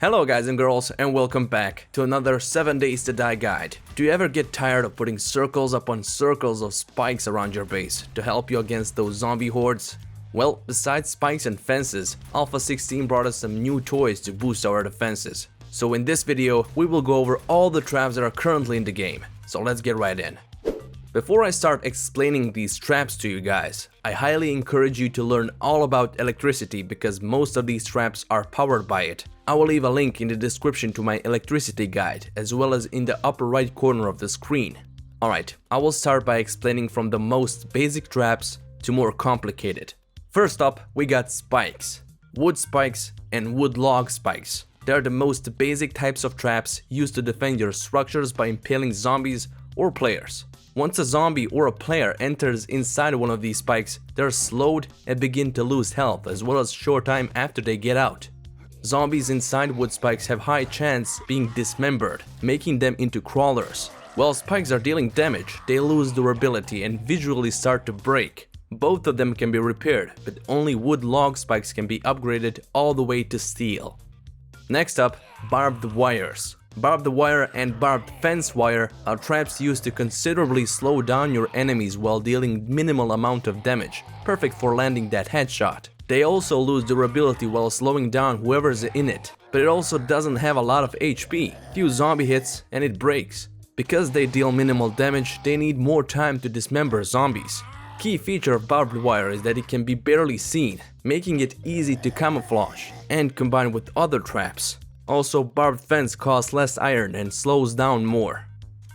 Hello guys and girls, and welcome back to another 7 Days to Die guide. Do you ever get tired of putting circles upon circles of spikes around your base to help you against those zombie hordes? Well, besides spikes and fences, Alpha 16 brought us some new toys to boost our defenses. So in this video, we will go over all the traps that are currently in the game. So let's get right in. Before I start explaining these traps to you guys, I highly encourage you to learn all about electricity because most of these traps are powered by it. I will leave a link in the description to my electricity guide as well as in the upper right corner of the screen. Alright, I will start by explaining from the most basic traps to more complicated. First up, we got spikes. Wood spikes and wood log spikes. They are the most basic types of traps used to defend your structures by impaling zombies or players. Once a zombie or a player enters inside one of these spikes, they are slowed and begin to lose health as well as short time after they get out. Zombies inside wood spikes have high chance being dismembered, making them into crawlers. While spikes are dealing damage, they lose durability and visually start to break. Both of them can be repaired, but only wood log spikes can be upgraded all the way to steel. Next up, barbed wires. Barbed wire and barbed fence wire are traps used to considerably slow down your enemies while dealing minimal amount of damage, perfect for landing that headshot. They also lose durability while slowing down whoever's in it, but it also doesn't have a lot of HP. Few zombie hits and it breaks. Because they deal minimal damage, they need more time to dismember zombies. Key feature of barbed wire is that it can be barely seen, making it easy to camouflage and combine with other traps. Also, barbed fence costs less iron and slows down more.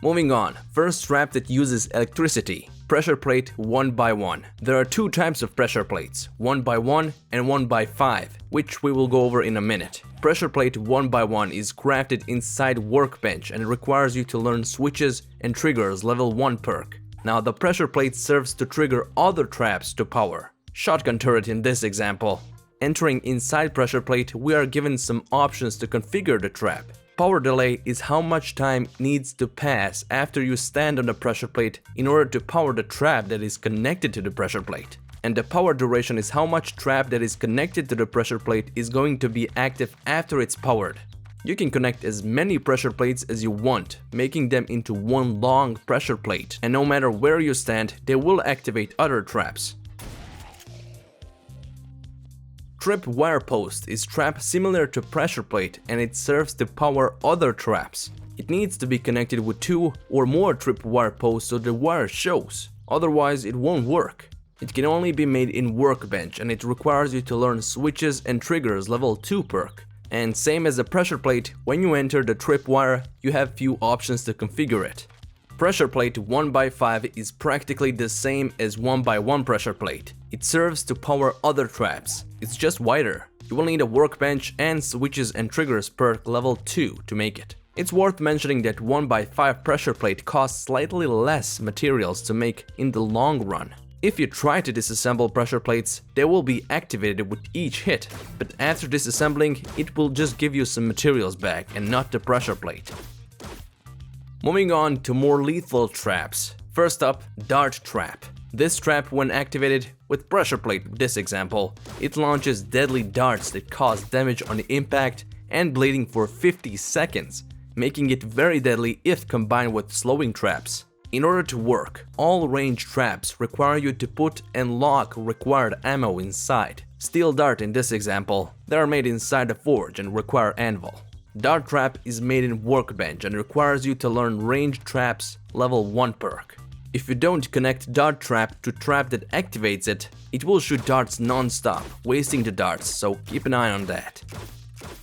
Moving on, first trap that uses electricity. Pressure plate 1x1. There are two types of pressure plates, 1x1 and 1x5, which we will go over in a minute. Pressure plate 1x1 is crafted inside workbench and requires you to learn switches and triggers level 1 perk. Now the pressure plate serves to trigger other traps to power. Shotgun turret in this example. Entering inside pressure plate, we are given some options to configure the trap. Power delay is how much time needs to pass after you stand on the pressure plate in order to power the trap that is connected to the pressure plate. And the power duration is how much trap that is connected to the pressure plate is going to be active after it's powered. You can connect as many pressure plates as you want, making them into one long pressure plate, and no matter where you stand, they will activate other traps. Trip wire post is trap similar to pressure plate and it serves to power other traps. It needs to be connected with 2 or more trip wire posts so the wire shows, otherwise it won't work. It can only be made in workbench and it requires you to learn switches and triggers level 2 perk. And same as the pressure plate, when you enter the trip wire, you have few options to configure it. Pressure plate 1x5 is practically the same as 1x1 pressure plate. It serves to power other traps. It's just wider. You will need a workbench and switches and triggers perk level 2 to make it. It's worth mentioning that 1x5 pressure plate costs slightly less materials to make in the long run. If you try to disassemble pressure plates, they will be activated with each hit, but after disassembling, it will just give you some materials back and not the pressure plate. Moving on to more lethal traps. First up, dart trap. This trap, when activated with pressure plate, this example, it launches deadly darts that cause damage on the impact and bleeding for 50 seconds, making it very deadly if combined with slowing traps. In order to work, all range traps require you to put and lock required ammo inside. Steel dart in this example, they are made inside a forge and require anvil. Dart trap is made in workbench and requires you to learn ranged traps level 1 perk. If you don't connect dart trap to trap that activates it, it will shoot darts non-stop, wasting the darts, so keep an eye on that.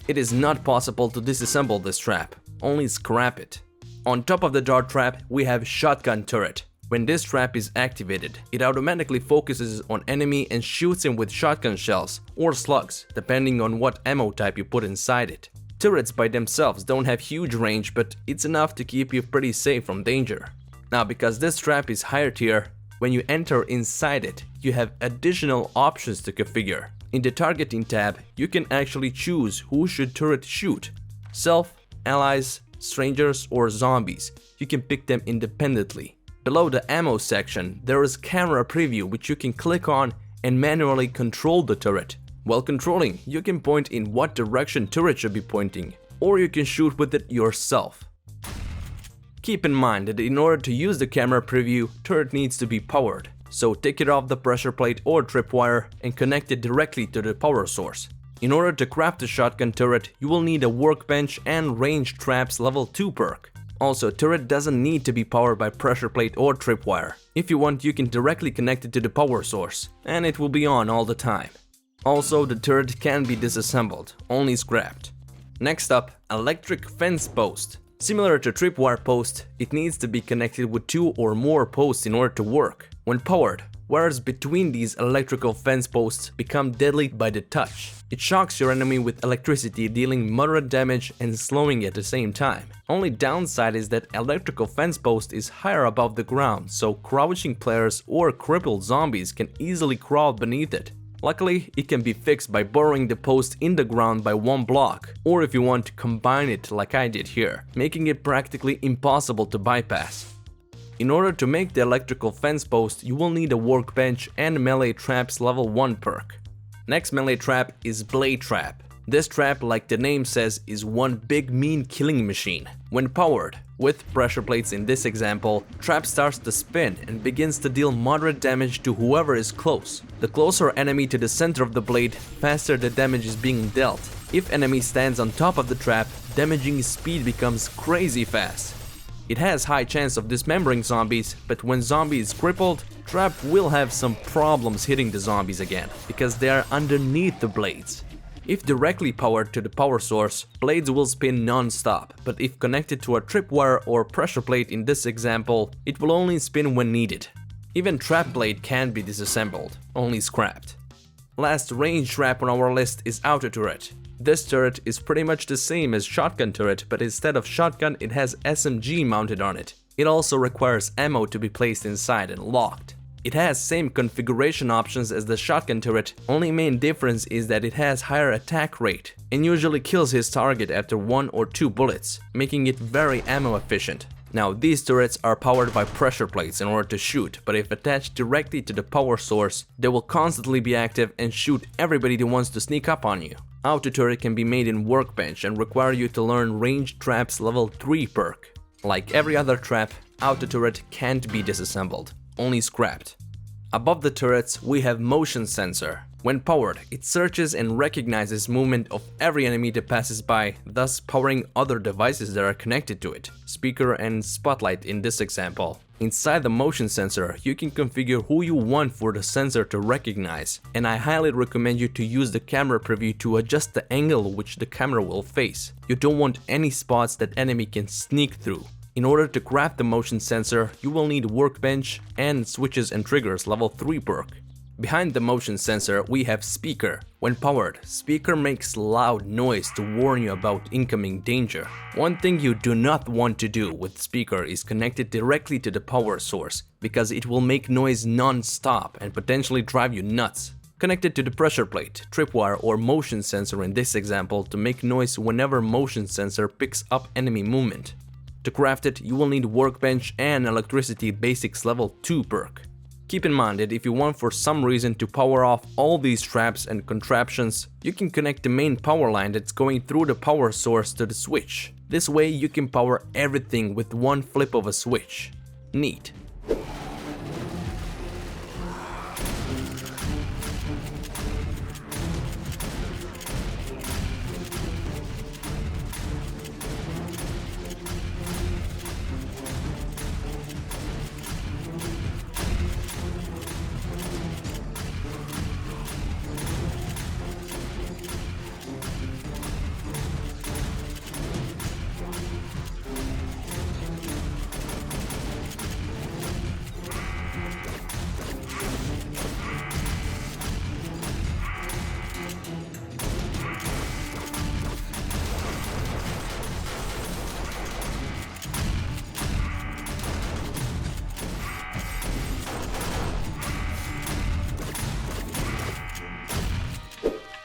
It is not possible to disassemble this trap, only scrap it. On top of the dart trap, we have shotgun turret. When this trap is activated, it automatically focuses on enemy and shoots him with shotgun shells or slugs, depending on what ammo type you put inside it. Turrets by themselves don't have huge range, but it's enough to keep you pretty safe from danger. Now, because this trap is higher tier, when you enter inside it, you have additional options to configure. In the targeting tab, you can actually choose who should turret shoot. Self, allies, strangers or zombies. You can pick them independently. Below the ammo section, there is camera preview which you can click on and manually control the turret. While controlling, you can point in what direction turret should be pointing, or you can shoot with it yourself. Keep in mind that in order to use the camera preview, turret needs to be powered, so take it off the pressure plate or tripwire and connect it directly to the power source. In order to craft the shotgun turret, you will need a workbench and range traps level 2 perk. Also, turret doesn't need to be powered by pressure plate or tripwire. If you want, you can directly connect it to the power source, and it will be on all the time. Also, the turret can be disassembled, only scrapped. Next up, electric fence post. Similar to tripwire post, it needs to be connected with 2 or more posts in order to work. When powered, wires between these electrical fence posts become deadly by the touch. It shocks your enemy with electricity, dealing moderate damage and slowing at the same time. Only downside is that electrical fence post is higher above the ground, so crouching players or crippled zombies can easily crawl beneath it. Luckily, it can be fixed by burrowing the post in the ground by 1 block, or if you want to combine it like I did here, making it practically impossible to bypass. In order to make the electrical fence post, you will need a workbench and melee traps level 1 perk. Next melee trap is blade trap. This trap, like the name says, is one big mean killing machine. When powered, with pressure plates in this example, trap starts to spin and begins to deal moderate damage to whoever is close. The closer enemy to the center of the blade, faster the damage is being dealt. If enemy stands on top of the trap, damaging speed becomes crazy fast. It has high chance of dismembering zombies, but when zombie is crippled, trap will have some problems hitting the zombies again, because they are underneath the blades. If directly powered to the power source, blades will spin non-stop, but if connected to a tripwire or pressure plate in this example, it will only spin when needed. Even trap blade can be disassembled, only scrapped. Last range trap on our list is auto turret. This turret is pretty much the same as shotgun turret, but instead of shotgun it has SMG mounted on it. It also requires ammo to be placed inside and locked. It has same configuration options as the shotgun turret, only main difference is that it has higher attack rate and usually kills his target after 1 or 2 bullets, making it very ammo efficient. Now these turrets are powered by pressure plates in order to shoot, but if attached directly to the power source, they will constantly be active and shoot everybody that wants to sneak up on you. Auto turret can be made in workbench and require you to learn range traps level 3 perk. Like every other trap, auto turret can't be disassembled, only scrapped. Above the turrets, we have motion sensor. When powered, it searches and recognizes movement of every enemy that passes by, thus powering other devices that are connected to it, speaker and spotlight in this example. Inside the motion sensor, you can configure who you want for the sensor to recognize, and I highly recommend you to use the camera preview to adjust the angle which the camera will face. You don't want any spots that enemy can sneak through. In order to craft the motion sensor, you will need workbench and switches and triggers level 3 perk. Behind the motion sensor, we have speaker. When powered, speaker makes loud noise to warn you about incoming danger. One thing you do not want to do with speaker is connect it directly to the power source, because it will make noise non-stop and potentially drive you nuts. Connect it to the pressure plate, tripwire or motion sensor in this example to make noise whenever motion sensor picks up enemy movement. To craft it, you will need workbench and electricity basics level 2 perk. Keep in mind that if you want for some reason to power off all these traps and contraptions, you can connect the main power line that's going through the power source to the switch. This way you can power everything with one flip of a switch. Neat.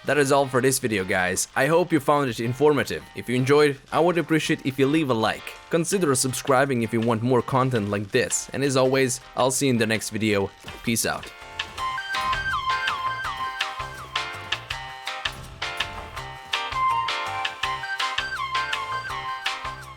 That is all for this video, guys. I hope you found it informative. If you enjoyed, I would appreciate if you leave a like. Consider subscribing if you want more content like this. And as always, I'll see you in the next video. Peace out.